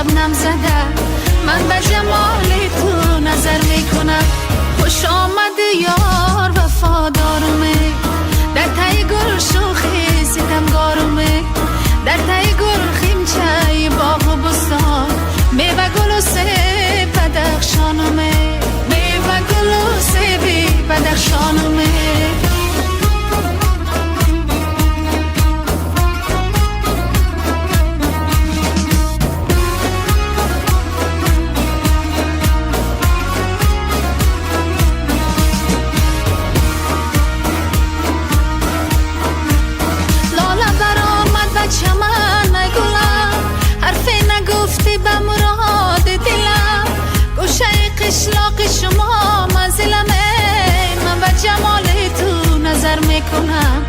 شبنم زده من به جمال تو نظر میکنم خوش آمده یار وفادارمه در تای گل شوخی ستمگارمه در تای گل خیمچه باغ و بستان میوه گل و سیب بدخشانمه میوه گل و سیب بدخشانمه چمن نگلم حرفی نگفتی به مراد دلم گوشه قشلاق شما منزلمه من به جمال تو نظر میکنم